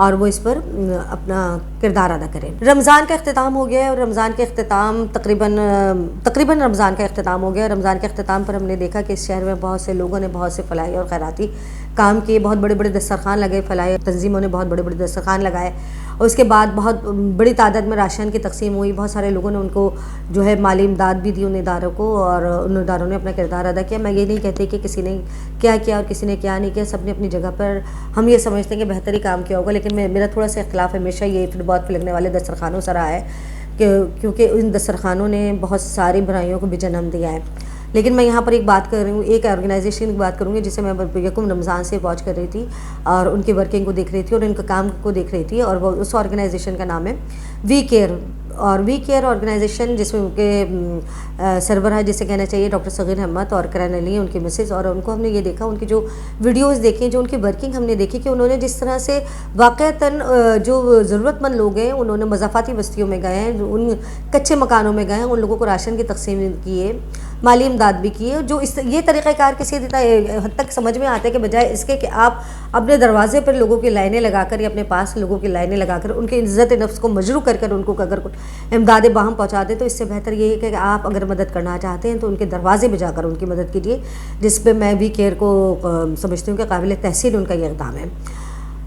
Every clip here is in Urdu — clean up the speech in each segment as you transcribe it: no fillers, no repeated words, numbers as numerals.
اور وہ اس پر اپنا کردار ادا کریں۔ رمضان کا اختتام ہو گیا ہے اور رمضان کے اختتام تقریباً رمضان کا اختتام ہو گیا۔ رمضان کے اختتام پر ہم نے دیکھا کہ اس شہر میں بہت سے لوگوں نے بہت سے فلاحی اور خیراتی کام کیے، بہت بڑے بڑے دسترخوان لگے، فلاحی تنظیموں نے بہت بڑے بڑے دسترخوان لگائے، اور اس کے بعد بہت بڑی تعداد میں راشن کی تقسیم ہوئی، بہت سارے لوگوں نے ان کو جو ہے مالی امداد بھی دی ان اداروں کو، اور ان اداروں نے اپنا کردار ادا کیا۔ میں یہ نہیں کہتی کہ کسی نے کیا کیا اور کسی نے کیا نہیں کیا، سب نے اپنی جگہ پر ہم یہ سمجھتے ہیں کہ بہتر ہی کام کیا ہوگا، لیکن میرا تھوڑا سا اختلاف ہمیشہ یہ بہت پھلکنے والے دسترخوانوں سے رہا ہے کیونکہ ان دسترخوانوں نے بہت ساری برائیوں کو بھی جنم دیا ہے۔ لیکن میں یہاں پر ایک بات کر رہی ہوں، ایک آرگنائزیشن کی بات کروں گی جسے میں یکم رمضان سے واچ کر رہی تھی اور ان کی ورکنگ کو دیکھ رہی تھی اور ان کا کام کو دیکھ رہی تھی، اور وہ اس آرگنائزیشن کا نام ہے وی کیئر، اور وی کیئر آرگنائزیشن جس میں ان کے سربراہ جسے کہنا چاہیے ڈاکٹر صغیر احمد اور کرن علی ان کی مسز، اور ان کو ہم نے یہ دیکھا، ان کی جو ویڈیوز دیکھی، جو ان کی ورکنگ ہم نے دیکھی کہ انہوں نے جس طرح سے واقعتاً جو ضرورت مند لوگ ہیں انہوں نے مضافاتی بستیوں میں گئے ہیں، ان کچے مکانوں میں گئے ہیں، ان لوگوں کو راشن کی تقسیم کی ہے، مالی امداد بھی کی ہے، جو یہ طریقہ کار کسی حد تک سمجھ میں آتا ہے کہ بجائے اس کے کہ آپ اپنے دروازے پر لوگوں کی لائنیں لگا کر یا اپنے پاس لوگوں کی لائنیں لگا کر ان کی عزت نفس کو مجروح کر کر ان کو اگر امداد باہم پہنچا دیں، تو اس سے بہتر یہ ہے کہ آپ اگر مدد کرنا چاہتے ہیں تو ان کے دروازے پہ جا کر ان کی مدد کیجیے، جس پہ میں وی کیئر کو سمجھتی ہوں کہ قابل تحسین ان کا یہ اقدام ہے۔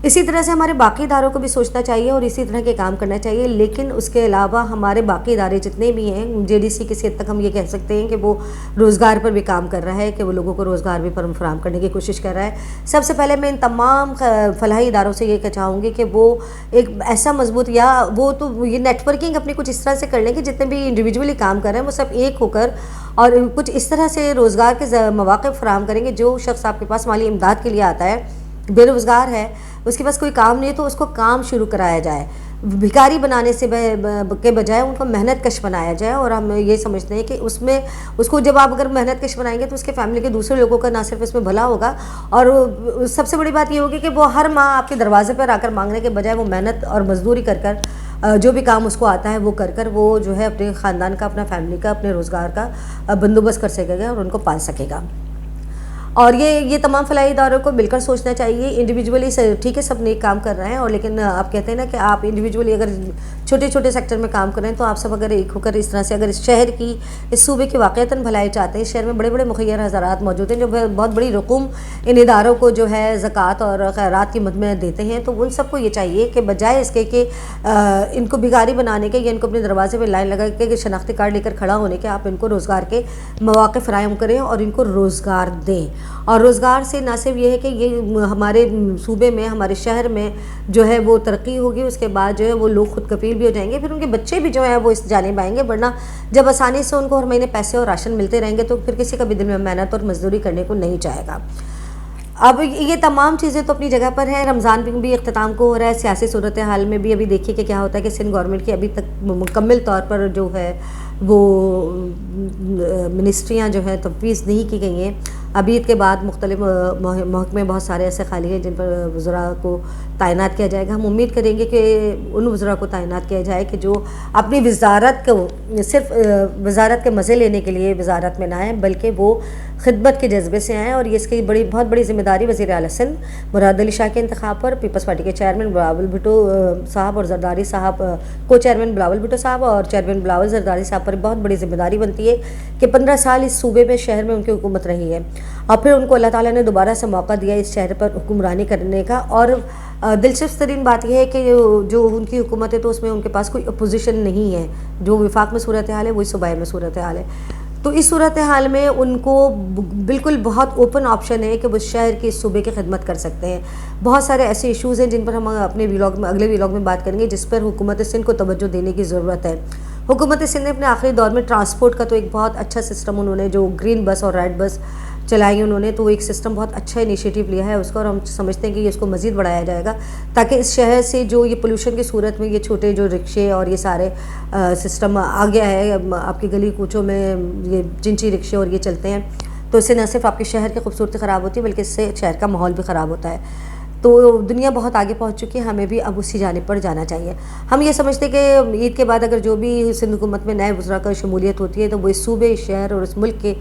اسی طرح سے ہمارے باقی اداروں کو بھی سوچنا چاہیے اور اسی طرح کے کام کرنا چاہیے، لیکن اس کے علاوہ ہمارے باقی ادارے جتنے بھی ہیں، جے ڈی سی کسی حد تک ہم یہ کہہ سکتے ہیں کہ وہ روزگار پر بھی کام کر رہا ہے، کہ وہ لوگوں کو روزگار بھی فراہم کرنے کی کوشش کر رہا ہے۔ سب سے پہلے میں ان تمام فلاحی اداروں سے یہ چاہوں گی کہ وہ ایک ایسا مضبوط یا وہ تو یہ نیٹ ورکنگ اپنی کچھ اس طرح سے کر لیں کہ جتنے بھی انڈیویجولی کام کر رہے ہیں وہ سب ایک ہو کر اور کچھ اس طرح سے روزگار کے مواقع فراہم کریں گے۔ جو شخص آپ کے پاس مالی امداد کے لیے آتا ہے، بے روزگار ہے، اس کے پاس کوئی کام نہیں ہے، تو اس کو کام شروع کرایا جائے، بھکاری بنانے سے کے بجائے ان کو محنت کش بنایا جائے۔ اور ہم یہ سمجھتے ہیں کہ اس کو جب آپ اگر محنت کش بنائیں گے تو اس کے فیملی کے دوسرے لوگوں کا نہ صرف اس میں بھلا ہوگا، اور سب سے بڑی بات یہ ہوگی کہ وہ ہر ماہ آپ کے دروازے پر آ کر مانگنے کے بجائے وہ محنت اور مزدوری کر کر جو بھی کام اس کو آتا ہے وہ کر کر وہ جو ہے اپنے خاندان کا، اپنا فیملی کا، اپنے روزگار کا بندوبست کر سکے گا اور ان کو پال سکے گا۔ اور یہ تمام فلاحی اداروں کو مل کر سوچنا چاہیے۔ انڈیویجولی ٹھیک ہے سب نیک کام کر رہے ہیں، اور لیکن آپ کہتے ہیں نا کہ آپ انڈیویجولی اگر چھوٹے چھوٹے سیکٹر میں کام کر رہے ہیں تو آپ سب اگر ایک ہو کر اس طرح سے اگر اس شہر کی، اس صوبے کی واقعتاً بھلائی چاہتے ہیں، شہر میں بڑے بڑے مخیر حضرات موجود ہیں جو بہت بڑی رقوم ان اداروں کو جو ہے زکوٰۃ اور خیرات کی مد میں دیتے ہیں، تو ان سب کو یہ چاہیے کہ بجائے اس کے کہ ان کو بھکاری بنانے کے یا ان کو اپنے دروازے پہ لائن لگا کے شناختی کارڈ لے کر کھڑا ہونے کے، آپ ان کو روزگار کے مواقع فراہم کریں اور ان کو روزگار دیں۔ اور روزگار سے نہ صرف یہ ہے کہ یہ ہمارے صوبے میں، ہمارے شہر میں جو ہے وہ ترقی ہوگی، اس کے بعد جو ہے وہ لوگ خود کفیل بھی ہو جائیں گے، پھر ان کے بچے بھی جو ہے وہ اس جانب آئیں گے، ورنہ جب آسانی سے ان کو ہر مہینے پیسے اور راشن ملتے رہیں گے تو پھر کسی کا بھی دل میں محنت اور مزدوری کرنے کو نہیں چاہے گا۔ اب یہ تمام چیزیں تو اپنی جگہ پر ہیں، رمضان بھی اختتام کو ہو رہا ہے، سیاسی صورتحال میں بھی ابھی دیکھیے کہ کیا ہوتا ہے کہ سندھ گورنمنٹ کی ابھی تک مکمل طور پر جو ہے وہ منسٹریاں جو ہیں تفویض نہیں کی گئی ہیں۔ ابھی عید کے بعد مختلف محکمے بہت سارے ایسے خالی ہیں جن پر وزراء کو تعینات کیا جائے گا۔ ہم امید کریں گے کہ ان وزراء کو تعینات کیا جائے کہ جو اپنی وزارت کو صرف وزارت کے مزے لینے کے لیے وزارت میں نہ آئیں، بلکہ وہ خدمت کے جذبے سے آئیں، اور یہ اس کی بہت بڑی ذمہ داری وزیر اعلیٰ سندھ مراد علی شاہ کے انتخاب پر پیپلز پارٹی کے چیئرمین بلاول بھٹو صاحب اور زرداری صاحب کو چیئرمین بلاول بھٹو صاحب اور چیئرمین بلاول زرداری صاحب پر بہت بڑی ذمہ داری بنتی ہے کہ 15 سال اس صوبے میں شہر میں ان کی حکومت رہی ہے، اور پھر ان کو اللہ تعالیٰ نے دوبارہ سے موقع دیا اس شہر پر حکمرانی کرنے کا۔ اور دلچسپ ترین بات یہ ہے کہ جو ان کی حکومت ہے تو اس میں ان کے پاس کوئی اپوزیشن نہیں ہے، جو وفاق میں صورتحال ہے وہی صوبائی میں صورتحال ہے، تو اس صورتحال میں ان کو بالکل بہت اوپن آپشن ہے کہ وہ شہر کے صوبے کی خدمت کر سکتے ہیں۔ بہت سارے ایسے ایشوز ہیں جن پر ہم اپنے اگلے ویلاگ میں بات کریں گے، جس پر حکومت سندھ کو توجہ دینے کی ضرورت ہے۔ حکومت سندھ نے اپنے آخری دور میں ٹرانسپورٹ کا تو ایک بہت اچھا سسٹم انہوں نے جو گرین بس اور ریڈ بس چلائی انہوں نے، تو ایک سسٹم بہت اچھا انیشیٹو لیا ہے اس کا، اور ہم سمجھتے ہیں کہ یہ اس کو مزید بڑھایا جائے گا تاکہ اس شہر سے جو یہ پولوشن کی صورت میں یہ چھوٹے جو رکشے اور یہ سارے سسٹم آ گیا ہے آپ کی گلی کوچوں میں، یہ چنچی رکشے اور یہ چلتے ہیں، تو اس سے نہ صرف آپ کے شہر کی خوبصورتی خراب ہوتی ہے بلکہ اس سے شہر کا ماحول بھی خراب ہوتا ہے۔ تو دنیا بہت آگے پہنچ چکی ہے، ہمیں بھی اب اسی جانب پر جانا چاہیے۔ ہم یہ سمجھتے ہیں کہ عید کے بعد اگر جو بھی سندھ حکومت میں نئے وزراء کا شمولیت ہوتی ہے تو وہ اس صوبے، اس شہر اور اس ملک کے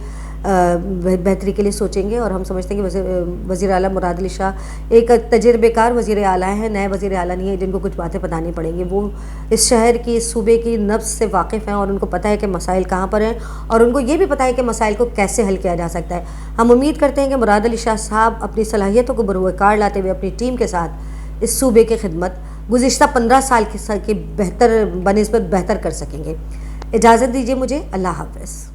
بہتری کے لیے سوچیں گے. اور ہم سمجھتے ہیں کہ وزیر اعلیٰ مراد علی شاہ ایک تجربے کار وزیر اعلیٰ ہیں, نئے وزیر اعلیٰ نہیں ہیں جن کو کچھ باتیں بتانی پڑیں گی. وہ اس شہر کی, اس صوبے کی نبض سے واقف ہیں اور ان کو پتہ ہے کہ مسائل کہاں پر ہیں, اور ان کو یہ بھی پتہ ہے کہ مسائل کو کیسے حل کیا جا سکتا ہے. ہم امید کرتے ہیں کہ مراد علی شاہ صاحب اپنی صلاحیتوں کو بروئے کار لاتے ہوئے اپنی ٹیم کے ساتھ اس صوبے کی خدمت گزشتہ 15 سال کی بہتر بنسبت بہتر کر سکیں گے. اجازت دیجیے مجھے. اللہ حافظ.